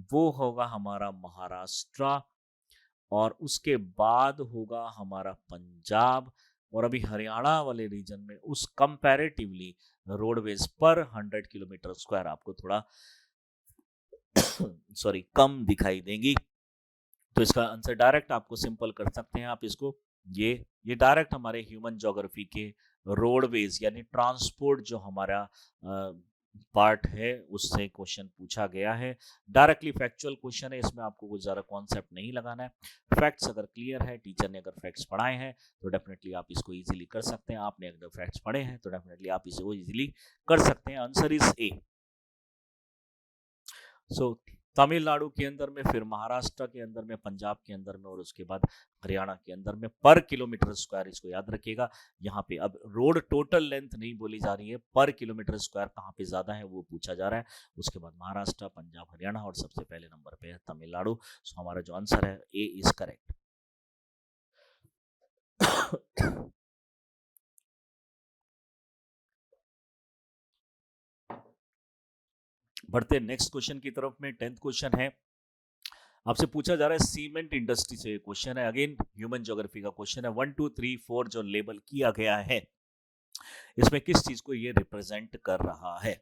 वो होगा हमारा महाराष्ट्र, और उसके बाद होगा हमारा पंजाब। और अभी हरियाणा वाले रीजन में उस कंपैरेटिवली रोडवेज पर 100 किलोमीटर स्क्वायर आपको थोड़ा सॉरी कम दिखाई देंगी। तो इसका आंसर डायरेक्ट आपको सिंपल कर सकते हैं आप इसको, ये डायरेक्ट हमारे ह्यूमन ज्योग्राफी के रोडवेज यानी ट्रांसपोर्ट जो हमारा पार्ट है उससे क्वेश्चन पूछा गया है। डायरेक्टली फैक्चुअल क्वेश्चन है, इसमें आपको कुछ ज़्यादा कॉन्सेप्ट नहीं लगाना है। फैक्ट्स अगर क्लियर है, टीचर ने अगर फैक्ट्स पढ़ाए हैं, तो डेफिनेटली आप इसको इजीली कर सकते हैं। आपने अगर फैक्ट्स पढ़े हैं तो डेफिनेटली आप इसे इजीली कर सकते हैं। Answer is A. So Tamil Nadu के अंदर में, फिर महाराष्ट्र के अंदर में, पंजाब के अंदर में, और उसके बाद हरियाणा के अंदर में पर किलोमीटर स्क्वायर, इसको याद रखिएगा। यहाँ पे अब रोड टोटल लेंथ नहीं बोली जा रही है, पर किलोमीटर स्क्वायर कहाँ पे ज्यादा है वो पूछा जा रहा है। उसके बाद महाराष्ट्र, पंजाब, हरियाणा, और सबसे पहले नंबर पे है तमिलनाडु। सो हमारा जो आंसर है ए इज करेक्ट। बढ़ते नेक्स्ट क्वेश्चन की तरफ में। 10th क्वेश्चन है, आपसे पूछा जा रहा है सीमेंट इंडस्ट्री से क्वेश्चन है, अगेन ह्यूमन ज्योग्राफी का क्वेश्चन है। 1 2 3 4 जो लेबल किया गया है इसमें किस चीज को ये रिप्रेजेंट कर रहा है।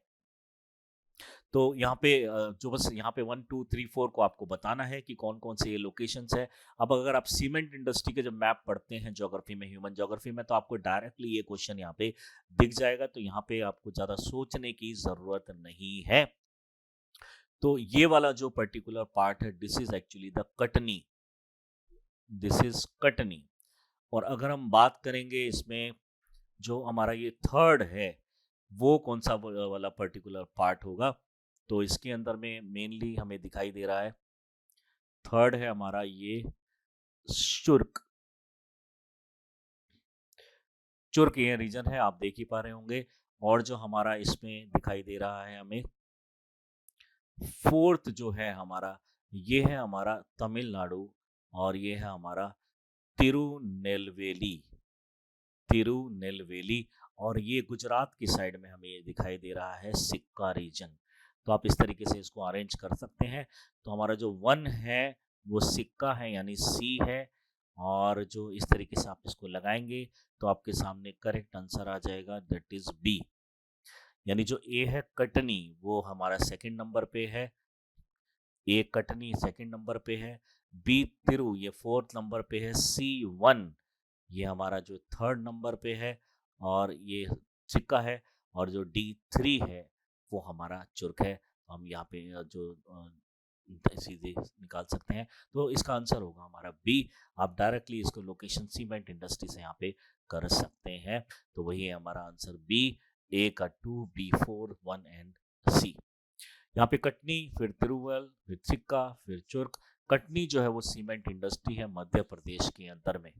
तो यहाँ पे जो बस यहाँ पे 1 2 3 4 को आपको बताना है कि कौन कौन से ये लोकेशंस है। अब अगर आप सीमेंट इंडस्ट्री के जब मैप पढ़ते हैं ज्योग्राफी में, ह्यूमन ज्योग्राफी में, तो आपको डायरेक्टली ये क्वेश्चन यहाँ पे दिख जाएगा, तो यहाँ पे आपको ज्यादा सोचने की जरूरत नहीं है। तो ये वाला जो पर्टिकुलर पार्ट है, this is actually the Katni, this is Katni. और अगर हम बात करेंगे इसमें जो हमारा ये थर्ड है वो कौन सा वाला पर्टिकुलर पार्ट होगा, तो इसके अंदर में मेनली हमें दिखाई दे रहा है थर्ड है हमारा ये शुर्क। चुर्क ये रीजन है, आप देख ही पा रहे होंगे। और जो हमारा इसमें दिखाई दे रहा है हमें फोर्थ जो है हमारा, ये है हमारा तमिलनाडु, और ये है हमारा तिरुनेलवेली, तिरुनेलवेली। और ये गुजरात की साइड में हमें ये दिखाई दे रहा है सिक्का रीजन। तो आप इस तरीके से इसको अरेंज कर सकते हैं। तो हमारा जो 1 है वो सिक्का है यानी सी है, और जो इस तरीके से आप इसको लगाएंगे तो आपके सामने करेक्ट आंसर आ जाएगा, दैट इज बी। यानी जो ए है कटनी वो हमारा सेकंड नंबर पे है, ए कटनी सेकंड नंबर पे है, बी तिरु ये फोर्थ नंबर पे है, सी 1 ये हमारा जो थर्ड नंबर पे है, और ये सिक्का है, और जो D3 है वो हमारा चुर्क है। तो हम यहाँ पे जो सीधे निकाल सकते हैं, तो इसका आंसर होगा हमारा बी। आप डायरेक्टली इसको लोकेशन सीमेंट इंडस्ट्री से यहाँ पे कर सकते हैं। तो वही है हमारा आंसर बी, ए का 2, B4 1 एंड सी। यहाँ पे कटनी, फिर तिरुवल, फिर सिक्का, फिर चुर्क। कटनी जो है वो सीमेंट इंडस्ट्री है मध्य प्रदेश के अंदर में,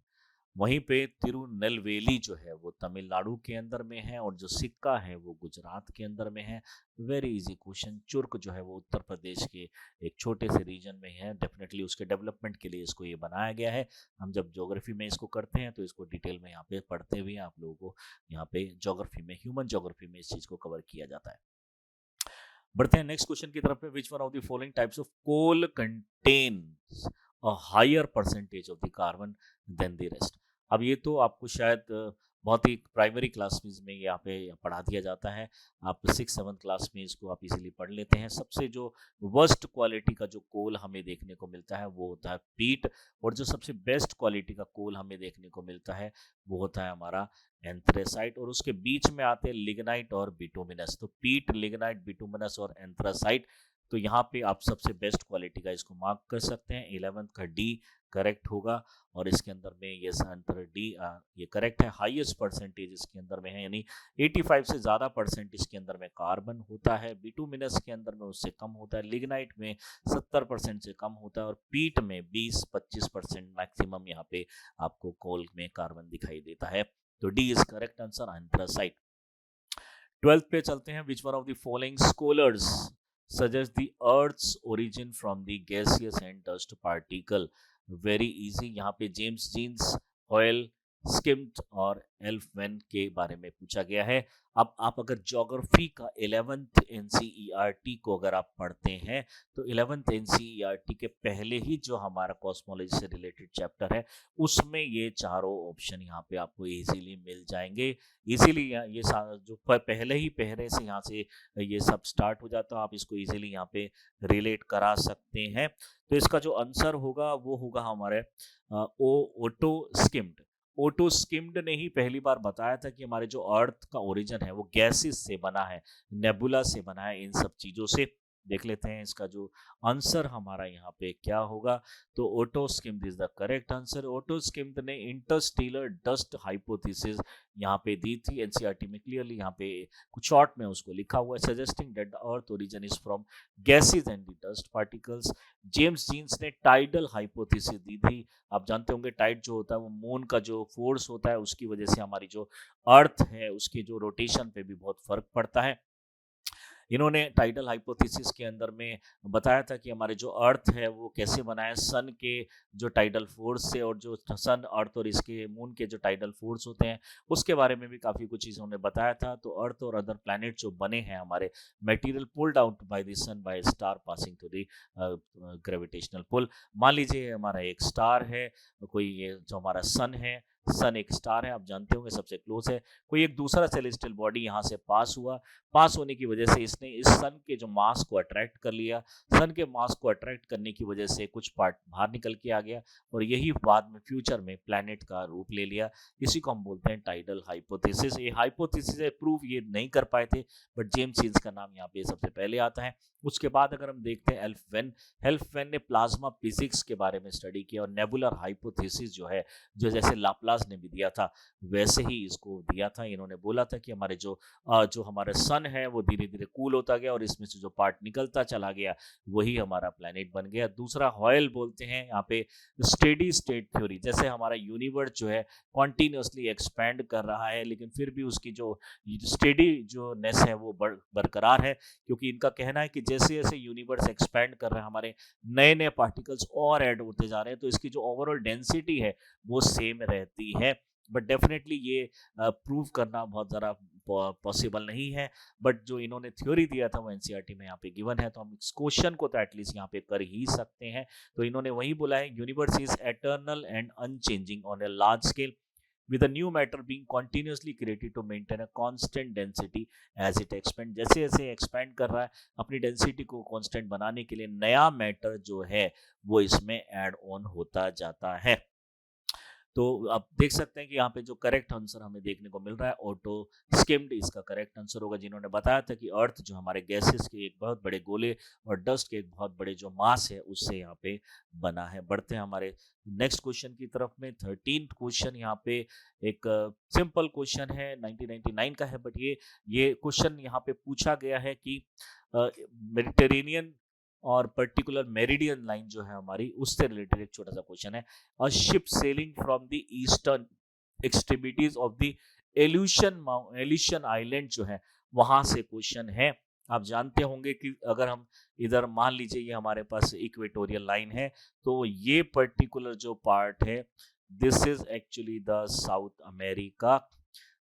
वहीं पे तिरुनेलवेली जो है वो तमिलनाडु के अंदर में है, और जो सिक्का है वो गुजरात के अंदर में है। Very easy question. चुर्क जो है वो उत्तर प्रदेश के एक छोटे से रीजन में है, डेफिनेटली उसके डेवलपमेंट के लिए इसको ये बनाया गया है। हम जब ज्योग्राफी में इसको करते हैं तो इसको डिटेल में यहाँ पे पढ़ते हुए आप लोगों को यहाँ पे ज्योग्राफी में, ह्यूमन ज्योग्राफी में इस चीज को कवर किया जाता है। बढ़ते हैं नेक्स्ट क्वेश्चन की तरफ में। Which one of the following types of coal contains a higher percentage of the carbon than the rest. अब ये तो आपको शायद बहुत ही प्राइमरी क्लास में यहाँ पे पढ़ा दिया जाता है। आप 6-7 क्लास में इसको आप इजीली पढ़ लेते हैं। सबसे जो वर्स्ट क्वालिटी का जो कोल हमें देखने को मिलता है वो होता है पीट, और जो सबसे बेस्ट क्वालिटी का कोल हमें देखने को मिलता है वो होता है हमारा एंथ्रेसाइट, और उसके बीच में आते हैं लिग्नाइट और बिटुमिनस। तो पीट, लिग्नाइट, बिटुमिनस और एंथ्रासाइट। तो यहाँ पे आप सबसे बेस्ट क्वालिटी का इसको मार्क कर सकते हैं। 11th का डी करेक्ट होगा, और इसके अंदर में ये आंसर डी ये करेक्ट है। हाईएस्ट परसेंटेज इसके अंदर में है, यानी 85 से ज़्यादा परसेंट इसके अंदर में कार्बन होता है। बिटुमिनस के अंदर में उससे कम होता है, लिग्नाइट में 70% से कम होता है, और पीट में 20-25% मैक्सिमम यहाँ पे आपको कोल में कार्बन दिखाई देता है। तो D is correct answer, anthracite. 12th पे चलते हैं। Which one of the following scholars suggest the earth's origin from the gaseous and dust particle. Very easy. यहाँ पे जेम्स जीन्स, हॉयल, स्किम्ड और एल्फमैन के बारे में पूछा गया है। अब आप अगर ज्योग्राफी का 11th NCERT को अगर आप पढ़ते हैं तो 11th NCERT के पहले ही जो हमारा कॉस्मोलॉजी से रिलेटेड चैप्टर है उसमें ये चारों ऑप्शन यहाँ पे आपको इजीली मिल जाएंगे। इजीली ये जो पहले ही पहले से यहाँ से ये सब स्टार्ट हो जाता है, आप इसको इजीली यहाँ पे रिलेट करा सकते हैं। तो इसका जो आंसर होगा वो होगा हमारे ओटो स्किम्ड। ओटो स्किम्ड ने ही पहली बार बताया था कि हमारे जो अर्थ का ओरिजिन है वो गैसेस से बना है, नेबुला से बना है, इन सब चीजों से। देख लेते हैं इसका जो आंसर हमारा यहाँ पे क्या होगा। तो Otto Schmidt is the correct answer. Otto Schmidt ने इंटरस्टेलर डस्ट हाइपोथेसिस यहाँ पे दी थी। एनसीईआरटी में क्लियरली यहाँ पे कुछ शॉर्ट में उसको लिखा हुआ है, suggesting that the earth origin is from gases and the dust particles. James Jeans ने टाइडल हाइपोथेसिस दी थी। आप जानते होंगे टाइड जो होता है वो मून का जो फोर्स होता है उसकी वजह से हमारी जो अर्थ है उसके जो रोटेशन पे भी बहुत फर्क पड़ता है। इन्होंने टाइडल हाइपोथेसिस के अंदर में बताया था कि हमारे जो अर्थ है वो कैसे बना है, सन के जो टाइडल फोर्स से, और जो सन, अर्थ और इसके मून के जो टाइडल फोर्स होते हैं उसके बारे में भी काफ़ी कुछ चीज़ उन्होंने बताया था। तो अर्थ और अदर प्लैनेट जो बने हैं हमारे, material pulled out by the sun by star passing through the gravitational pull. मान लीजिए हमारा एक स्टार है, कोई ये जो हमारा सन है, सन एक स्टार है, आप जानते होंगे सबसे क्लोज है। कोई एक दूसरा सेलेस्टियल बॉडी यहाँ से पास हुआ, पास होने की वजह से इसने इस सन के जो मास को अट्रैक्ट कर लिया। सन के मास को अट्रैक्ट करने की वजह से कुछ पार्ट बाहर निकल के आ गया, और यही बाद में फ्यूचर में प्लैनेट का रूप ले लिया। इसी को हम बोलते हैं टाइडल हाइपोथेसिस। ये हाइपोथेसिस प्रूफ ये नहीं कर पाए थे, बट जेम्स जीन्स का नाम यहाँ पे सबसे पहले आता है। उसके बाद अगर हम देखते हैं हेल्फवेन ने प्लाज्मा फिजिक्स के बारे में स्टडी किया, और नेबुलर हाइपोथेसिस जो है, जो जैसे लाप्लास ने भी दिया था वैसे ही इसको दिया था। इन्होंने बोला था कि हमारे जो हमारा सन है वो धीरे धीरे कूल होता गया, और इसमें से जो पार्ट निकलता चला गया वही हमारा प्लैनेट बन गया। दूसरा हॉयल बोलते हैं यहाँ पे स्टेडी स्टेट थ्योरी, जैसे हमारा यूनिवर्स जो है कॉन्टिन्यूसली एक्सपैंड कर रहा है, लेकिन फिर भी उसकी जो स्टेडी जो नेस है वो बरकरार है, क्योंकि इनका कहना है कि जैसे जैसे यूनिवर्स एक्सपैंड कर रहा है, हमारे नए नए पार्टिकल्स और ऐड होते जा रहे हैं, तो इसकी जो ओवरऑल डेंसिटी है वो सेम रहती है। बट डेफिनेटली ये प्रूव करना बहुत ज़्यादा पॉसिबल नहीं है, बट जो इन्होंने थ्योरी दिया था वो एनसीईआरटी में यहाँ पे गिवन है, तो हम इस क्वेश्चन को तो एटलीस्ट यहाँ पे कर ही सकते हैं। तो इन्होंने वही बोला है, universe is eternal and unchanging on a large scale, with a new matter being continuously created to maintain a constant density as it expand। जैसे जैसे एक्सपेंड कर रहा है, अपनी डेंसिटी को कांस्टेंट बनाने के लिए नया मैटर जो है वो इसमें ऐड ऑन होता जाता है। तो आप देख सकते हैं कि यहाँ पे जो करेक्ट आंसर हमें देखने को मिल रहा है, ऑटो स्किम्ड इसका करेक्ट आंसर होगा, जिन्होंने बताया था कि अर्थ जो हमारे गैसेस के एक बहुत बड़े गोले और डस्ट के एक बहुत बड़े जो मास है उससे यहाँ पे बना है। बढ़ते हैं हमारे नेक्स्ट क्वेश्चन की तरफ में। 13th क्वेश्चन यहाँ पे एक सिंपल क्वेश्चन है, 1999 का है, बट ये क्वेश्चन यहाँ पे पूछा गया है कि मेडिटेरेनियन और पर्टिकुलर मेरिडियन लाइन जो है हमारी, उससे रिलेटेड एक छोटा सा क्वेश्चन है। A ship sailing from the eastern extremities of the Aleutian island जो है वहां से क्वेश्चन है। आप जानते होंगे कि अगर हम इधर मान लीजिए ये हमारे पास इक्वेटोरियल लाइन है, तो ये पर्टिकुलर जो पार्ट है this is actually the south America.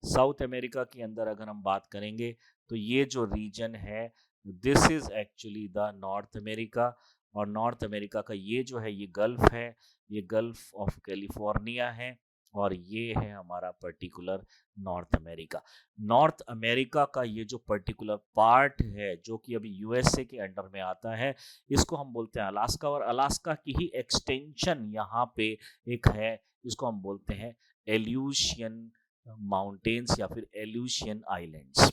South America के अंदर अगर हम बात करेंगे तो ये जो रीजन है this is actually the north America, और नॉर्थ अमेरिका का ये जो है ये गल्फ है, ये गल्फ ऑफ कैलिफोर्निया है, और ये है हमारा particular north America. North America का ये जो पर्टिकुलर पार्ट है जो कि अभी यूएसए के अंडर में आता है, इसको हम बोलते हैं अलास्का, और अलास्का की ही एक्सटेंशन यहाँ पे एक है, इसको हम बोलते हैं एल्यूशियन माउंटेन्स या फिर एल्यूशियन आइलैंड्स।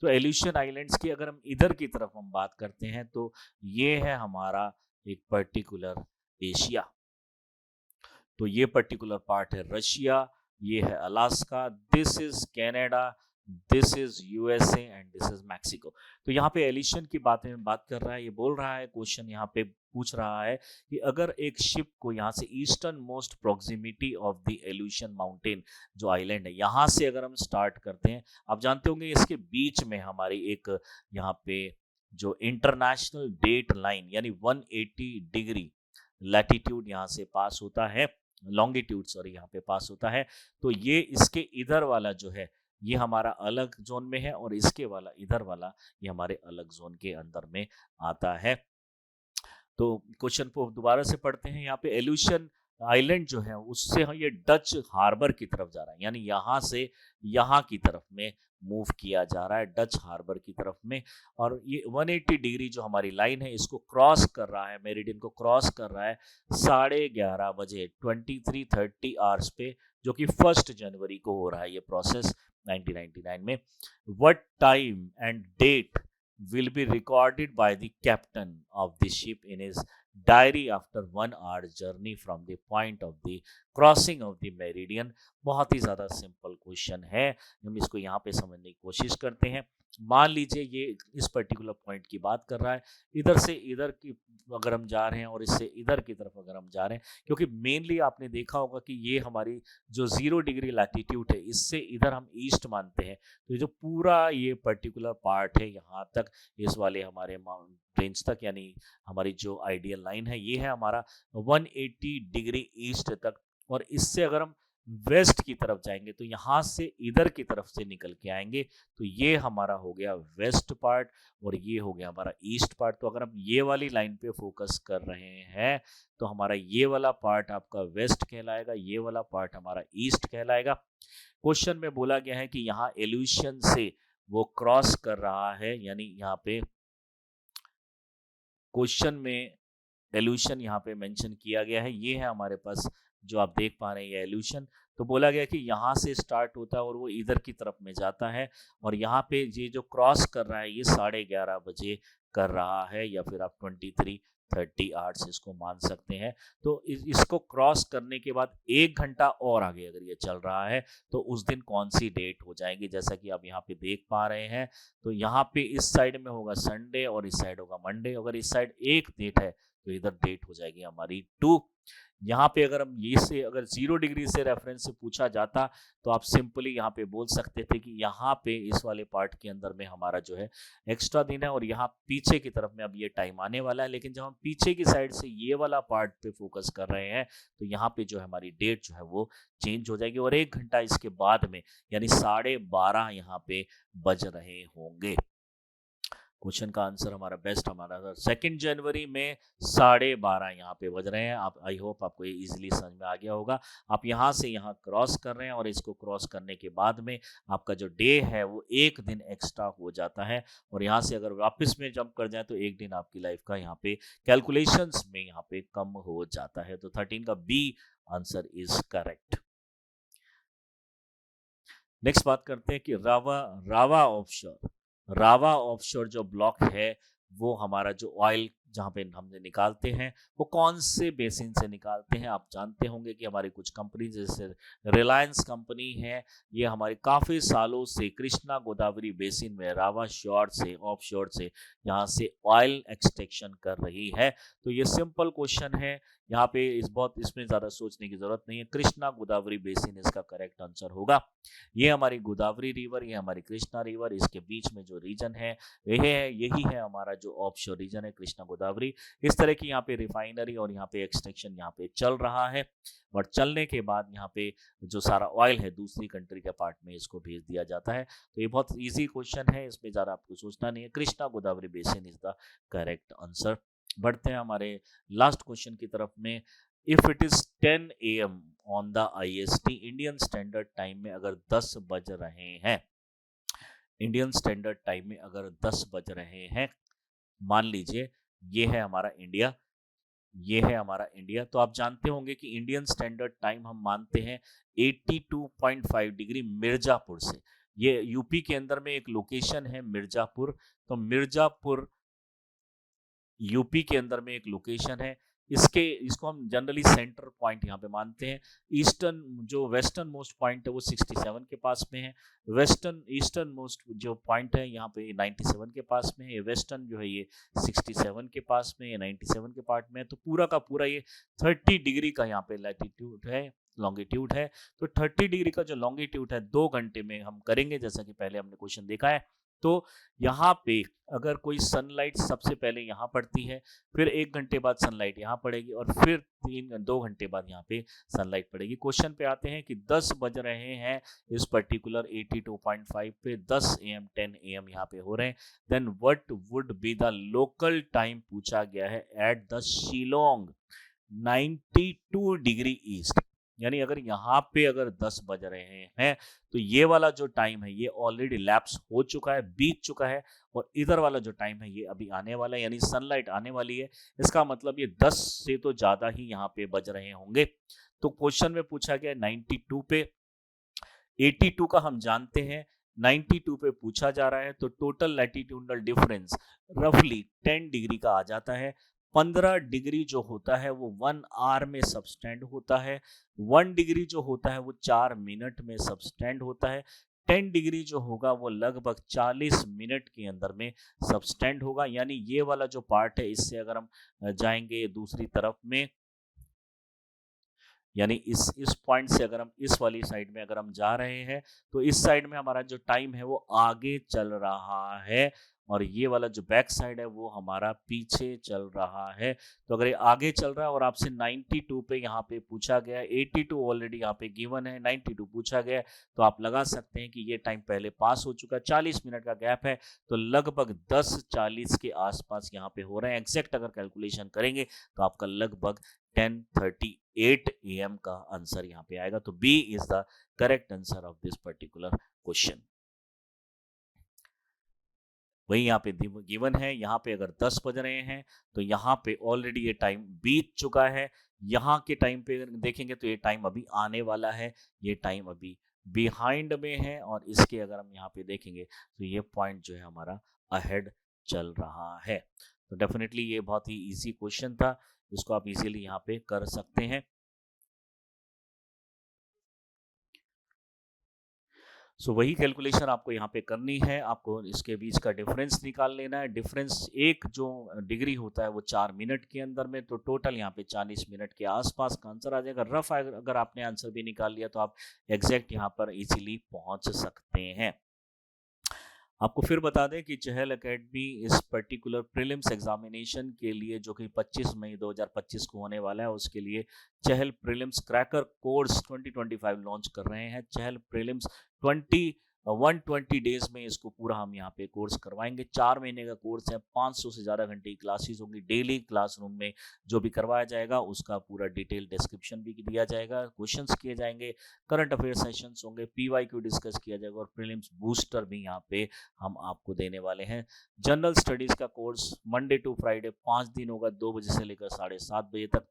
तो एल्यूशियन आइलैंड्स की अगर हम इधर की तरफ हम बात करते हैं तो ये है हमारा एक पर्टिकुलर एशिया, तो ये पर्टिकुलर पार्ट है रशिया, ये है Alaska, this is Canada, this is USA and this is Mexico. तो यहाँ पे एलिशन की बात कर रहा है, ये बोल रहा है क्वेश्चन यहाँ पे पूछ रहा है कि अगर एक शिप को यहाँ से eastern most proximity of the Aleutian mountain जो आइलैंड है यहाँ से अगर हम स्टार्ट करते हैं, आप जानते होंगे इसके बीच में हमारी एक यहाँ पे जो इंटरनेशनल डेट लाइन यानी 180 डिग्री लैटिट्यूड यहाँ से पास होता है, लॉन्गिट्यूड सॉरी यहाँ पे पास होता है। तो ये इसके इधर वाला जो है ये हमारा अलग जोन में है, और इसके वाला इधर वाला ये हमारे अलग जोन के अंदर में आता है। तो क्वेश्चन को दोबारा से पढ़ते हैं। यहाँ पे एल्यूशन आइलैंड जो है उससे ये डच हार्बर की तरफ जा रहा है, यानी यहाँ से यहाँ की तरफ में मूव किया जा रहा है, डच हार्बर की तरफ में। और ये 180 डिग्री जो हमारी लाइन है इसको क्रॉस कर रहा है, मेरिडियन को क्रॉस कर रहा है 11:30 बजे 23:30 आवर्स पे, जो कि 1 जनवरी को हो रहा है ये प्रोसेस 1999 में। What time and date will be recorded by the captain of the ship in his diary after 1 hour journey from the point of the crossing of the meridian. बहुत ही ज़्यादा सिंपल क्वेश्चन है, हम इसको यहाँ पे समझने की कोशिश करते हैं। मान लीजिए ये इस पर्टिकुलर पॉइंट की बात कर रहा है, इधर से इधर की अगर हम जा रहे हैं और इससे इधर की तरफ अगर हम जा रहे हैं, क्योंकि मेनली आपने देखा होगा कि ये हमारी जो 0 डिग्री लैटिट्यूड है इससे इधर हम ईस्ट मानते हैं। तो ये जो पूरा ये पर्टिकुलर पार्ट है यहाँ तक, इस वाले हमारे माउंट रेंज तक, यानी हमारी जो आइडियल लाइन है ये है हमारा 180 डिग्री ईस्ट तक। और इससे अगर हम वेस्ट की तरफ जाएंगे तो यहाँ से इधर की तरफ से निकल के आएंगे, तो ये हमारा हो गया वेस्ट पार्ट और ये हो गया हमारा ईस्ट पार्ट। तो अगर हम ये वाली लाइन पे फोकस कर रहे हैं तो हमारा ये वाला पार्ट आपका वेस्ट कहलाएगा, ये वाला पार्ट हमारा ईस्ट कहलाएगा। क्वेश्चन में बोला गया है कि यहाँ एल्यूशन से वो क्रॉस कर रहा है, यानी यहाँ पे क्वेश्चन में एल्यूशन यहाँ पे मेंशन किया गया है। ये है हमारे पास जो आप देख पा रहे हैं ये एल्यूशन। तो बोला गया कि यहाँ से स्टार्ट होता है और वो इधर की तरफ में जाता है, और यहाँ पे ये जो क्रॉस कर रहा है ये 11:30 बजे कर रहा है, या फिर आप 23:30 आवर्स इसको मान सकते हैं। तो इसको क्रॉस करने के बाद 1 घंटा और आगे अगर ये चल रहा है तो उस दिन कौन सी डेट हो जाएगी, जैसा कि आप यहाँ पे देख पा रहे हैं। तो यहाँ पे इस साइड में होगा संडे और इस साइड होगा मंडे। अगर इस साइड एक डेट है तो इधर डेट हो जाएगी हमारी 2। यहाँ पे अगर हम ये से अगर 0 डिग्री से रेफरेंस से पूछा जाता तो आप सिंपली यहाँ पे बोल सकते थे कि यहाँ पे इस वाले पार्ट के अंदर में हमारा जो है एक्स्ट्रा दिन है और यहाँ पीछे की तरफ में अब ये टाइम आने वाला है। लेकिन जब हम पीछे की साइड से ये वाला पार्ट पे फोकस कर रहे हैं तो यहाँ पे जो है हमारी डेट जो है वो चेंज हो जाएगी, और 1 घंटा इसके बाद में यानी 12:30 यहाँ पे बज रहे होंगे। क्वेश्चन का आंसर हमारा बेस्ट हमारा 2 जनवरी में 12:30 यहाँ पे बज रहे हैं। आप आई होप आपको ये इजीली समझ में आ गया होगा। आप यहाँ से यहाँ क्रॉस कर रहे हैं और इसको क्रॉस करने के बाद में आपका जो डे है वो 1 दिन एक्स्ट्रा हो जाता है, और यहाँ से अगर वापस में जंप कर जाए तो 1 दिन आपकी लाइफ का यहाँ पे कैलकुलेशंस में यहाँ पे कम हो जाता है। तो 13 का B answer is correct. Next बात करते हैं कि रावा रावा ऑफशोर। रावा ऑफशोर जो ब्लॉक है वो हमारा जो ऑयल जहाँ पे हमने निकालते हैं वो कौन से बेसिन से निकालते हैं। आप जानते होंगे कि हमारी कुछ कंपनी जैसे रिलायंस कंपनी है, ये हमारे काफ़ी सालों से कृष्णा गोदावरी बेसिन में रावा शोर से ऑफशोर से यहाँ से ऑयल एक्सट्रैक्शन कर रही है। तो ये सिंपल क्वेश्चन है, यहाँ पे इसमें ज़्यादा सोचने की ज़रूरत नहीं है। कृष्णा गोदावरी बेसिन इसका करेक्ट आंसर होगा। ये हमारी गोदावरी रिवर, ये हमारी कृष्णा रिवर, इसके बीच में जो रीजन है यही है हमारा जो ऑफशोर रीजन है कृष्णा गोदावरी। इस तरह की यहाँ पे रिफाइनरी और यहाँ पे एक्सट्रैक्शन यहाँ पे चल रहा है, बट चलने के बाद यहाँ पे जो सारा ऑयल है दूसरी कंट्री के पार्ट में इसको भेज दिया जाता है। तो ये बहुत इजी क्वेश्चन है, इसमें ज़्यादा आपको सोचना नहीं है। Krishna Godavari basin is the correct answer. बढ़ते हैं हमारे लास्ट क्वेश्चन की तरफ में। If it is 10 AM on the IST Indian standard time में अगर 10 बज रहे हैं, इंडियन स्टैंडर्ड टाइम में अगर 10 बज रहे हैं, मान लीजिए ये है हमारा इंडिया, ये है हमारा इंडिया। तो आप जानते होंगे कि इंडियन स्टैंडर्ड टाइम हम मानते हैं 82.5 डिग्री मिर्जापुर से। ये यूपी के अंदर में एक लोकेशन है मिर्जापुर, तो मिर्जापुर यूपी के अंदर में एक लोकेशन है। इसको हम जनरली सेंटर पॉइंट यहाँ पे मानते हैं। जो वेस्टर्न मोस्ट पॉइंट है वो 67 के पास में है, ईस्टर्न मोस्ट जो पॉइंट है यहाँ पे 97 के पास में है, वेस्टर्न जो है ये 67 के पास में, ये 97 के पार्ट में है। तो पूरा का पूरा ये 30 डिग्री का यहाँ पे लैटिट्यूड है, लॉन्गिट्यूड है। तो 30 डिग्री का जो लॉन्गिट्यूड है 2 घंटे में हम करेंगे, जैसा कि पहले हमने क्वेश्चन देखा है। तो यहाँ पे अगर कोई सनलाइट सबसे पहले यहाँ पड़ती है, फिर 1 घंटे बाद सनलाइट यहाँ पड़ेगी और फिर 2 घंटे बाद यहाँ पे सनलाइट पड़ेगी। क्वेश्चन पे आते हैं कि 10 बज रहे हैं इस पर्टिकुलर 82.5 पे, 10 AM 10 AM यहाँ पे हो रहे हैं। Then what would be the local time पूछा गया है at the Shillong 92 degree east. यानी अगर यहाँ पे अगर 10 बज रहे हैं तो ये वाला जो टाइम है ये ऑलरेडी लैप्स हो चुका है, बीत चुका है, और इधर वाला जो टाइम है ये अभी आने वाला है, यानी सनलाइट आने वाली है। इसका मतलब ये 10 से तो ज़्यादा ही यहाँ पे बज रहे होंगे। तो क्वेश्चन में पूछा गया 92 पे, 82 का हम जानते हैं, 92 पे पूछा जा रहा है, तो टोटल लैटिट्यूडनल डिफरेंस रफली 10 डिग्री का आ जाता है। 15 डिग्री जो होता है वो 1 आवर में सबस्टेंड होता है, 1 डिग्री जो होता है वो 4 मिनट में सबस्टेंड होता है, 10 डिग्री जो होगा वो लगभग 40 मिनट के अंदर में सबस्टेंड होगा। यानी ये वाला जो पार्ट है, इससे अगर हम जाएंगे दूसरी तरफ में, यानी इस पॉइंट से अगर हम इस वाली साइड में अगर हम जा रहे हैं, तो इस साइड में हमारा जो टाइम है वो आगे चल रहा है, और ये वाला जो बैक साइड है वो हमारा पीछे चल रहा है। तो अगर ये आगे चल रहा है और आपसे 92 पे यहाँ पे पूछा गया है, 82 ऑलरेडी यहाँ पे गिवन है, 92 पूछा गया है, तो आप लगा सकते हैं कि ये टाइम पहले पास हो चुका है। 40 मिनट का गैप है, तो लगभग 10:40 के आसपास यहाँ पे हो रहे हैं। एग्जैक्ट अगर कैलकुलेशन करेंगे तो आपका लगभग 10:38 AM का आंसर यहाँ पे आएगा। तो B is the correct answer of this particular question. वही यहाँ पे गिवन है, यहाँ पे अगर 10 बज रहे हैं तो यहाँ पे ऑलरेडी ये टाइम बीत चुका है। यहाँ के टाइम पे देखेंगे तो ये टाइम अभी आने वाला है, ये टाइम अभी बिहाइंड में है, और इसके अगर हम यहाँ पे देखेंगे तो ये पॉइंट जो है हमारा अहेड चल रहा है। तो डेफिनेटली ये बहुत ही इजी क्वेश्चन था, इसको आप इजीली यहाँ पे कर सकते हैं। सो वही कैलकुलेशन आपको यहाँ पे करनी है, आपको इसके बीच का डिफरेंस निकाल लेना है। डिफरेंस एक जो डिग्री होता है वो 4 मिनट के अंदर में, तो टोटल यहाँ पे 40 मिनट के आसपास का आंसर आ जाएगा। रफ अगर आपने आंसर भी निकाल लिया तो आप एग्जैक्ट यहाँ पर इजीली पहुंच सकते हैं। आपको फिर बता दें कि चहल एकेडमी इस पर्टिकुलर प्रीलिम्स एग्जामिनेशन के लिए, जो कि 25 मई 2025 को होने वाला है, उसके लिए चहल प्रीलिम्स क्रैकर कोर्स 2025 लॉन्च कर रहे हैं। चहल प्रीलिम्स 120 डेज में इसको पूरा हम यहाँ पे कोर्स करवाएंगे। 4 महीने का कोर्स है, 500 से ज़्यादा घंटे की क्लासेस होंगी। डेली क्लासरूम में जो भी करवाया जाएगा उसका पूरा डिटेल डिस्क्रिप्शन भी दिया जाएगा, क्वेश्चंस किए जाएंगे, करंट अफेयर सेशंस होंगे, पीवाईक्यू डिस्कस किया जाएगा, और प्रीलिम्स बूस्टर भी यहाँ पे हम आपको देने वाले हैं। जनरल स्टडीज का कोर्स मंडे टू फ्राइडे 5 दिन होगा, 2 बजे से लेकर 7:30 बजे तक।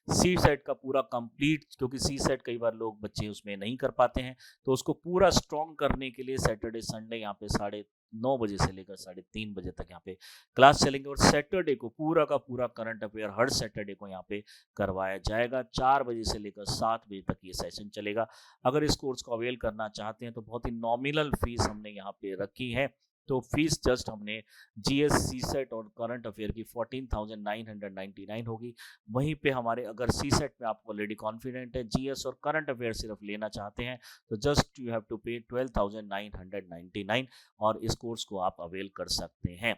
सी सेट का पूरा कंप्लीट, क्योंकि सी सेट कई बार लोग बच्चे उसमें नहीं कर पाते हैं, तो उसको पूरा स्ट्रॉन्ग करने के लिए सैटरडे संडे यहाँ पे 9:30 बजे से लेकर 3:30 बजे तक यहाँ पे क्लास चलेंगे, और सैटरडे को पूरा का पूरा करंट अफेयर हर सैटरडे को यहाँ पे करवाया जाएगा। 4 बजे से लेकर 7 बजे तक ये सेशन चलेगा। अगर इस कोर्स को अवेल करना चाहते हैं तो बहुत ही नॉमिनल फीस हमने यहाँ पे रखी है। तो फीस जस्ट हमने जीएस, सी सेट और करंट अफेयर की 14,999 होगी। वहीं पे हमारे अगर सी सेट में आप ऑलरेडी कॉन्फिडेंट है, जीएस और करंट अफेयर सिर्फ लेना चाहते हैं, तो जस्ट यू हैव टू पे 12,999, और इस कोर्स को आप अवेल कर सकते हैं।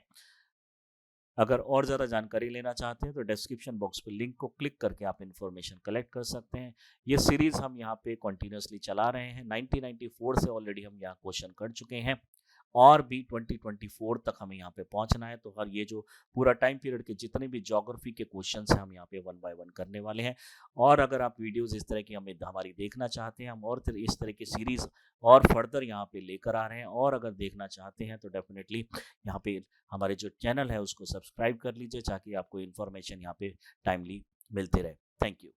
अगर और ज़्यादा जानकारी लेना चाहते हैं तो डिस्क्रिप्शन बॉक्स पे लिंक को क्लिक करके आप इन्फॉर्मेशन कलेक्ट कर सकते हैं। ये सीरीज़ हम यहाँ पे कंटिन्यूसली चला रहे हैं। 1994 से ऑलरेडी हम यहाँ क्वेश्चन कर चुके हैं, और भी 2024 तक हमें यहाँ पे पहुंचना है। तो हर ये जो पूरा टाइम पीरियड के जितने भी ज्योग्राफी के क्वेश्चंस हैं हम यहाँ पे 1 बाय 1 करने वाले हैं। और अगर आप वीडियोस इस तरह की हमारी देखना चाहते हैं, हम और इस तरह की सीरीज और फर्दर यहाँ पे लेकर आ रहे हैं, और अगर देखना चाहते हैं तो डेफिनेटली यहाँ पे हमारे जो चैनल है उसको सब्सक्राइब कर लीजिए, ताकि आपको इन्फॉर्मेशन यहाँ पे टाइमली मिलते रहे। Thank you.